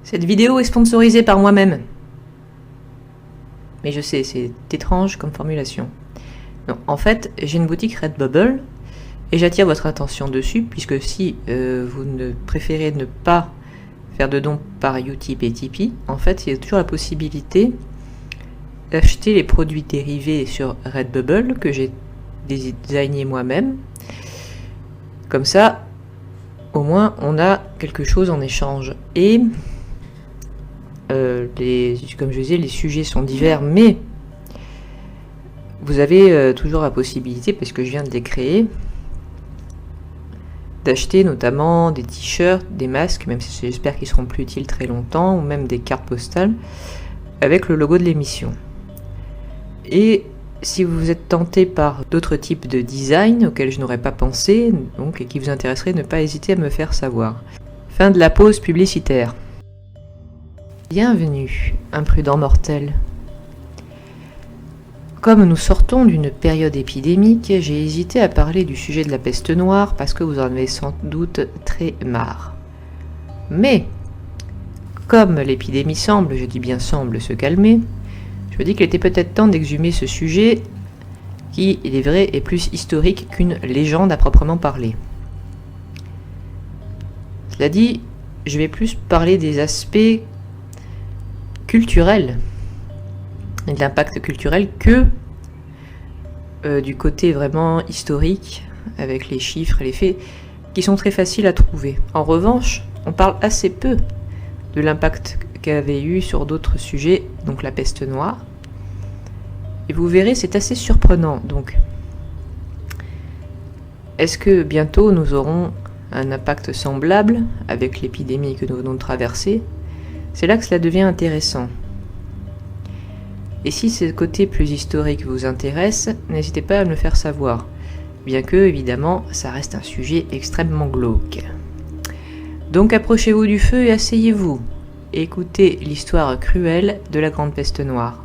Cette vidéo est sponsorisée par moi-même. Mais je sais, c'est étrange comme formulation. Non, en fait, j'ai une boutique Redbubble et j'attire votre attention dessus puisque si vous ne préférez ne pas faire de dons par Utip et Tipeee, en fait, il y a toujours la possibilité d'acheter les produits dérivés sur Redbubble que j'ai designé moi-même. Comme ça, au moins, on a quelque chose en échange. Et comme je disais, les sujets sont divers, mais vous avez toujours la possibilité, parce que je viens de les créer, d'acheter notamment des t-shirts, des masques, même si j'espère qu'ils seront plus utiles très longtemps, ou même des cartes postales avec le logo de l'émission. Et si vous êtes tenté par d'autres types de design auxquels je n'aurais pas pensé, donc, et qui vous intéresseraient, ne pas hésiter à me faire savoir. Fin de la pause publicitaire. Bienvenue, imprudent mortel. Comme nous sortons d'une période épidémique, j'ai hésité à parler du sujet de la peste noire parce que vous en avez sans doute très marre. Mais, comme l'épidémie semble, je dis bien semble, se calmer, je me dis qu'il était peut-être temps d'exhumer ce sujet qui, il est vrai, est plus historique qu'une légende à proprement parler. Cela dit, je vais plus parler des aspects culturel et de l'impact culturel que du côté vraiment historique avec les chiffres et les faits qui sont très faciles à trouver. En revanche, on parle assez peu de l'impact qu'avait eu sur d'autres sujets, donc la peste noire. Et vous verrez, c'est assez surprenant. Donc, est-ce que bientôt nous aurons un impact semblable avec l'épidémie que nous venons de traverser ? C'est là que cela devient intéressant. Et si ce côté plus historique vous intéresse, n'hésitez pas à me le faire savoir, bien que, évidemment, ça reste un sujet extrêmement glauque. Donc approchez-vous du feu et asseyez-vous. Écoutez l'histoire cruelle de la Grande Peste Noire.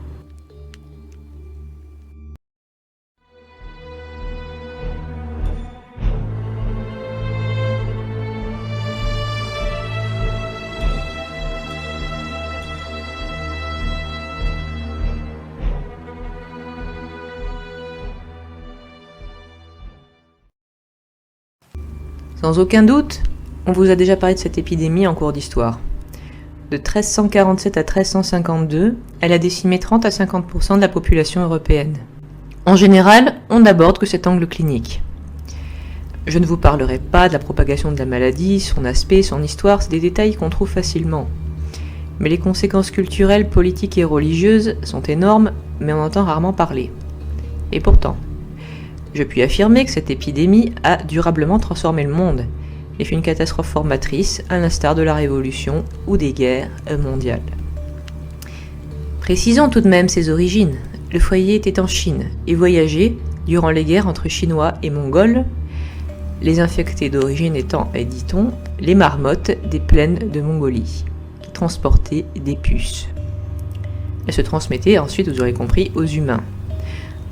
Sans aucun doute, on vous a déjà parlé de cette épidémie en cours d'histoire. De 1347 à 1352, elle a décimé 30 à 50% de la population européenne. En général, on n'aborde que cet angle clinique. Je ne vous parlerai pas de la propagation de la maladie, son aspect, son histoire, c'est des détails qu'on trouve facilement. Mais les conséquences culturelles, politiques et religieuses sont énormes, mais on entend rarement parler. Et pourtant, je puis affirmer que cette épidémie a durablement transformé le monde et fut une catastrophe formatrice, à l'instar de la Révolution ou des guerres mondiales. Précisons tout de même ses origines. Le foyer était en Chine et voyageait durant les guerres entre Chinois et Mongols, les infectés d'origine étant, dit-on, les marmottes des plaines de Mongolie, qui transportaient des puces. Elles se transmettaient ensuite, vous aurez compris, aux humains.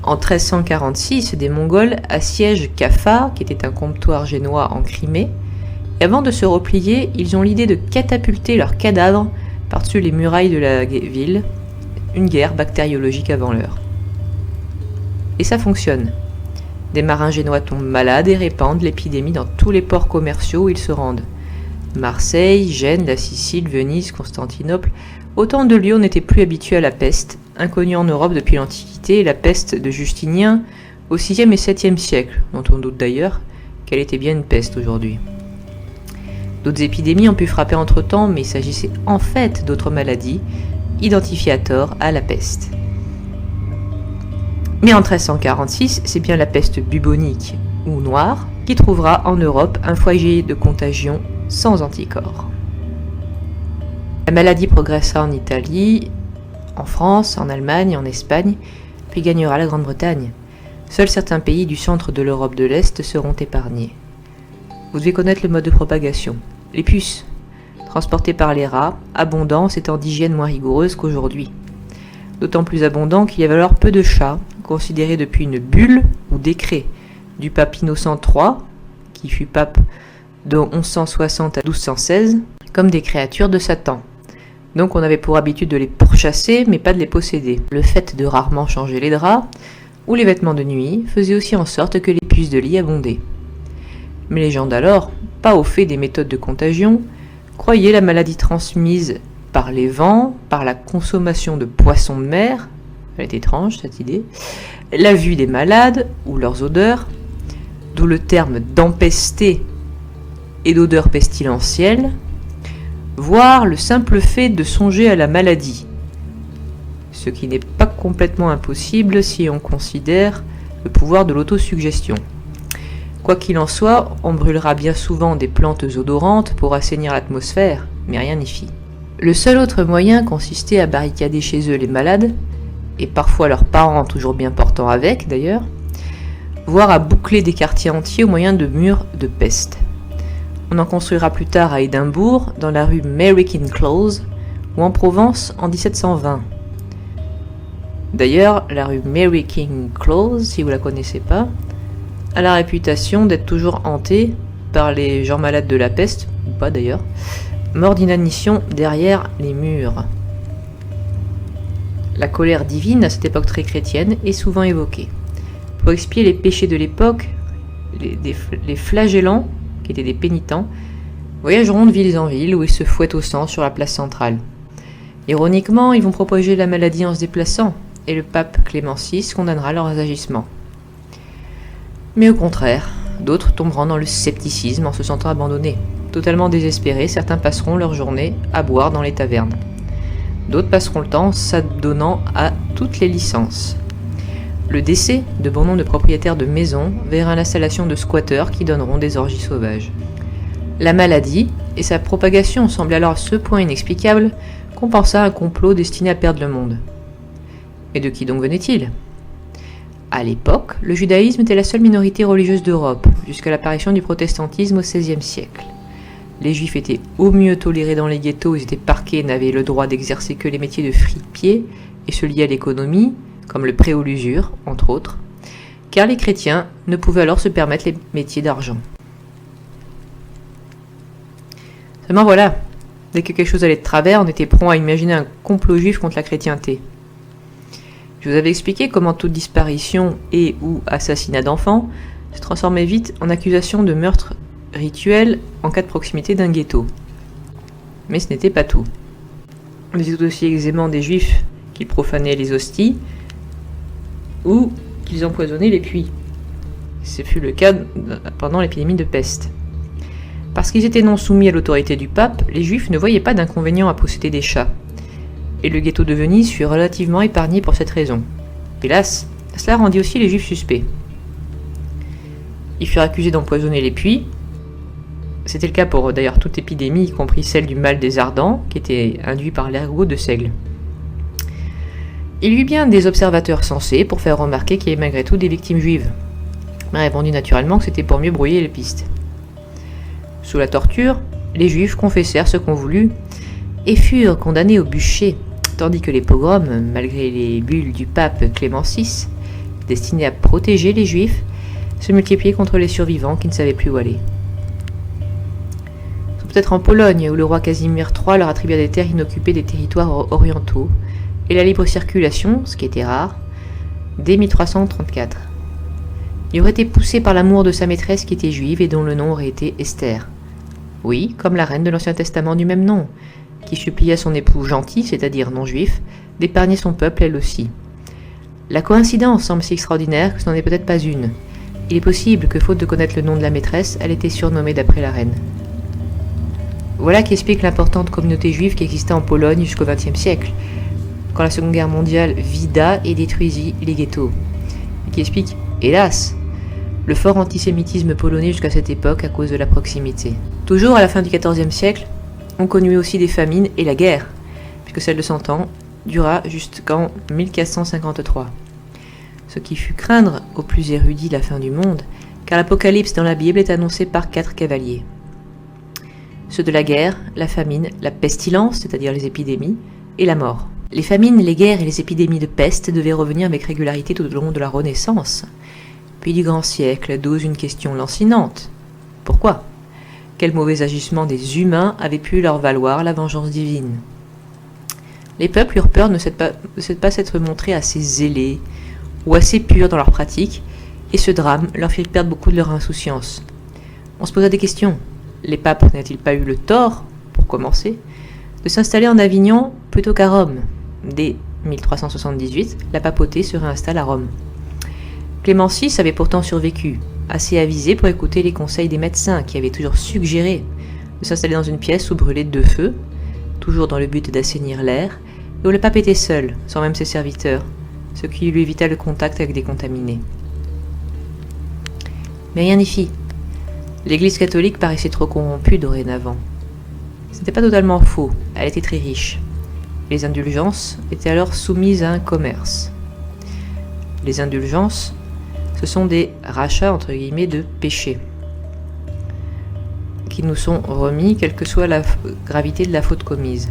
En 1346, des Mongols assiègent Kaffa, qui était un comptoir génois en Crimée, et avant de se replier, ils ont l'idée de catapulter leurs cadavres par-dessus les murailles de la ville, une guerre bactériologique avant l'heure. Et ça fonctionne. Des marins génois tombent malades et répandent l'épidémie dans tous les ports commerciaux où ils se rendent. Marseille, Gênes, la Sicile, Venise, Constantinople, autant de lieux où on n'était plus habitué à la peste, inconnue en Europe depuis l'Antiquité, la peste de Justinien au 6e et 7e siècle, dont on doute d'ailleurs qu'elle était bien une peste aujourd'hui. D'autres épidémies ont pu frapper entre-temps, mais il s'agissait en fait d'autres maladies, identifiées à tort à la peste. Mais en 1346, c'est bien la peste bubonique ou noire qui trouvera en Europe un foyer de contagion sans anticorps. La maladie progressera en Italie, en France, en Allemagne, en Espagne, puis gagnera la Grande-Bretagne. Seuls certains pays du centre de l'Europe de l'Est seront épargnés. Vous devez connaître le mode de propagation. Les puces, transportées par les rats, abondants, étant d'hygiène moins rigoureuse qu'aujourd'hui. D'autant plus abondant qu'il y avait alors peu de chats, considérés depuis une bulle ou décret du pape Innocent III, qui fut pape de 1160 à 1216, comme des créatures de Satan. Donc on avait pour habitude de les pourchasser, mais pas de les posséder. Le fait de rarement changer les draps ou les vêtements de nuit faisait aussi en sorte que les puces de lit abondaient. Mais les gens d'alors, pas au fait des méthodes de contagion, croyaient la maladie transmise par les vents, par la consommation de poissons de mer, elle est étrange cette idée, la vue des malades ou leurs odeurs, d'où le terme d'empester et d'odeur pestilentielle, voire le simple fait de songer à la maladie, ce qui n'est pas complètement impossible si on considère le pouvoir de l'autosuggestion. Quoi qu'il en soit, on brûlera bien souvent des plantes odorantes pour assainir l'atmosphère, mais rien n'y fit. Le seul autre moyen consistait à barricader chez eux les malades, et parfois leurs parents toujours bien portants avec d'ailleurs, voire à boucler des quartiers entiers au moyen de murs de peste. On en construira plus tard à Édimbourg, dans la rue Mary King Close, ou en Provence en 1720. D'ailleurs, la rue Mary King Close, si vous la connaissez pas, a la réputation d'être toujours hantée par les gens malades de la peste, ou pas d'ailleurs, morts d'inanition derrière les murs. La colère divine, à cette époque très chrétienne, est souvent évoquée. Pour expier les péchés de l'époque, les flagellants, qui étaient des pénitents, voyageront de ville en ville où ils se fouettent au sang sur la place centrale. Ironiquement, ils vont propager la maladie en se déplaçant, et le pape Clément VI condamnera leurs agissements. Mais au contraire, d'autres tomberont dans le scepticisme en se sentant abandonnés. Totalement désespérés, certains passeront leur journée à boire dans les tavernes. D'autres passeront le temps s'adonnant à toutes les licences. Le décès de bon nombre de propriétaires de maisons verra l'installation de squatteurs qui donneront des orgies sauvages. La maladie et sa propagation semblaient alors à ce point inexplicables qu'on pensa à un complot destiné à perdre le monde. Mais de qui donc venait-il ? À l'époque, le judaïsme était la seule minorité religieuse d'Europe, jusqu'à l'apparition du protestantisme au XVIe siècle. Les juifs étaient au mieux tolérés dans les ghettos, ils étaient parqués et n'avaient le droit d'exercer que les métiers de fripier et se lier à l'économie, comme le prêt ou l'usure, entre autres, car les chrétiens ne pouvaient alors se permettre les métiers d'argent. Seulement voilà, dès que quelque chose allait de travers, on était prompt à imaginer un complot juif contre la chrétienté. Je vous avais expliqué comment toute disparition et ou assassinat d'enfants se transformait vite en accusation de meurtre rituel en cas de proximité d'un ghetto. Mais ce n'était pas tout. On disait aussi aisément des juifs qu'ils profanaient les hosties ou qu'ils empoisonnaient les puits. Ce fut le cas pendant l'épidémie de peste. Parce qu'ils étaient non soumis à l'autorité du pape, les juifs ne voyaient pas d'inconvénient à posséder des chats. Et le ghetto de Venise fut relativement épargné pour cette raison. Hélas, cela rendit aussi les juifs suspects. Ils furent accusés d'empoisonner les puits. C'était le cas pour d'ailleurs toute épidémie, y compris celle du mal des ardents, qui était induit par l'ergot de seigle. Il y eut bien des observateurs sensés pour faire remarquer qu'il y avait malgré tout des victimes juives. Mais répondu naturellement que c'était pour mieux brouiller les pistes. Sous la torture, les juifs confessèrent ce qu'on voulut et furent condamnés au bûcher, tandis que les pogroms, malgré les bulles du pape Clément VI, destinées à protéger les juifs, se multipliaient contre les survivants qui ne savaient plus où aller. C'est peut-être en Pologne, où le roi Casimir III leur attribua des terres inoccupées des territoires orientaux, et la libre circulation, ce qui était rare, dès 1334. Il aurait été poussé par l'amour de sa maîtresse qui était juive et dont le nom aurait été Esther. Oui, comme la reine de l'Ancien Testament du même nom, qui supplia son époux gentil, c'est-à-dire non-juif, d'épargner son peuple elle aussi. La coïncidence semble si extraordinaire que ce n'en est peut-être pas une. Il est possible que, faute de connaître le nom de la maîtresse, elle était surnommée d'après la reine. Voilà qui explique l'importante communauté juive qui existait en Pologne jusqu'au XXe siècle, quand la Seconde Guerre mondiale vida et détruisit les ghettos. Et qui explique, hélas, le fort antisémitisme polonais jusqu'à cette époque à cause de la proximité. Toujours à la fin du XIVe siècle, on connut aussi des famines et la guerre, puisque celle de 100 ans dura jusqu'en 1453. Ce qui fut craindre aux plus érudits la fin du monde, car l'Apocalypse dans la Bible est annoncé par 4 cavaliers. Ceux de la guerre, la famine, la pestilence, c'est-à-dire les épidémies, et la mort. Les famines, les guerres et les épidémies de peste devaient revenir avec régularité tout au long de la Renaissance. Puis du grand siècle dose une question lancinante. Pourquoi ? Quel mauvais agissement des humains avait pu leur valoir la vengeance divine ? Les peuples eurent peur de ne pas s'être montrés assez zélés ou assez purs dans leurs pratiques, et ce drame leur fit perdre beaucoup de leur insouciance. On se posa des questions. Les papes n'avaient-ils pas eu le tort, pour commencer, de s'installer en Avignon plutôt qu'à Rome? Dès 1378, la papauté se réinstalle à Rome. Clément VI avait pourtant survécu, assez avisé pour écouter les conseils des médecins qui avaient toujours suggéré de s'installer dans une pièce où brûlaient 2 feux, toujours dans le but d'assainir l'air, et où le pape était seul, sans même ses serviteurs, ce qui lui évita le contact avec des contaminés. Mais rien n'y fit. L'Église catholique paraissait trop corrompue dorénavant. Ce n'était pas totalement faux, elle était très riche. Les indulgences étaient alors soumises à un commerce. Les indulgences, ce sont des rachats entre guillemets de péchés qui nous sont remis quelle que soit la gravité de la faute commise.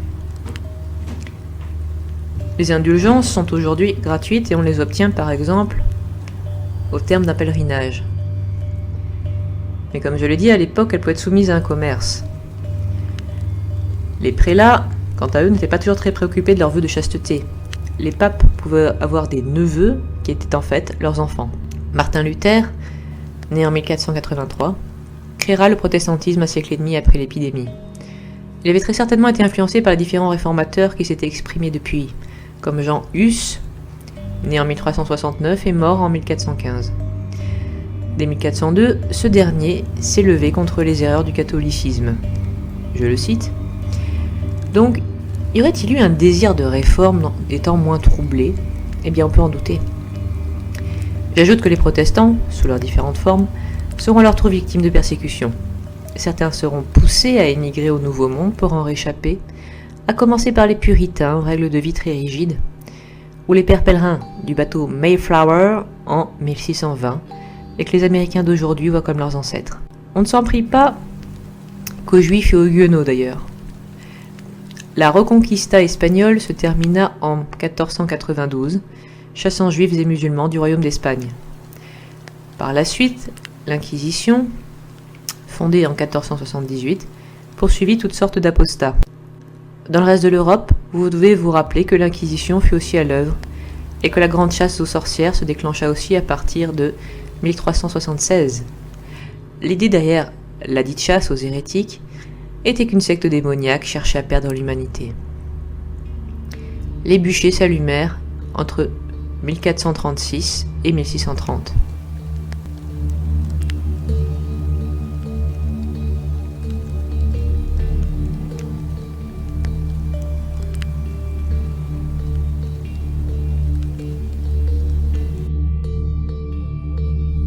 Les indulgences sont aujourd'hui gratuites et on les obtient par exemple au terme d'un pèlerinage. Mais comme je l'ai dit, à l'époque, elles pouvaient être soumises à un commerce. Les prélats, quant à eux, n'étaient pas toujours très préoccupés de leurs vœux de chasteté. Les papes pouvaient avoir des neveux qui étaient en fait leurs enfants. Martin Luther, né en 1483, créera le protestantisme un siècle et demi après l'épidémie. Il avait très certainement été influencé par les différents réformateurs qui s'étaient exprimés depuis, comme Jean Hus, né en 1369 et mort en 1415. Dès 1402, ce dernier s'est levé contre les erreurs du catholicisme. Je le cite. Donc, y aurait-il eu un désir de réforme dans des temps moins troublés? Eh bien, on peut en douter. J'ajoute que les protestants, sous leurs différentes formes, seront à leur tour victimes de persécutions. Certains seront poussés à émigrer au Nouveau Monde pour en réchapper, à commencer par les puritains aux règles de vie très rigides, ou les pères pèlerins du bateau Mayflower en 1620, et que les Américains d'aujourd'hui voient comme leurs ancêtres. On ne s'en prie pas qu'aux Juifs et aux Huguenots d'ailleurs. La Reconquista espagnole se termina en 1492, chassant Juifs et musulmans du royaume d'Espagne. Par la suite, l'Inquisition, fondée en 1478, poursuivit toutes sortes d'apostats. Dans le reste de l'Europe, vous devez vous rappeler que l'Inquisition fut aussi à l'œuvre, et que la grande chasse aux sorcières se déclencha aussi à partir de 1376. L'idée derrière la dite chasse aux hérétiques était qu'une secte démoniaque cherchait à perdre l'humanité. Les bûchers s'allumèrent entre 1436 et 1630.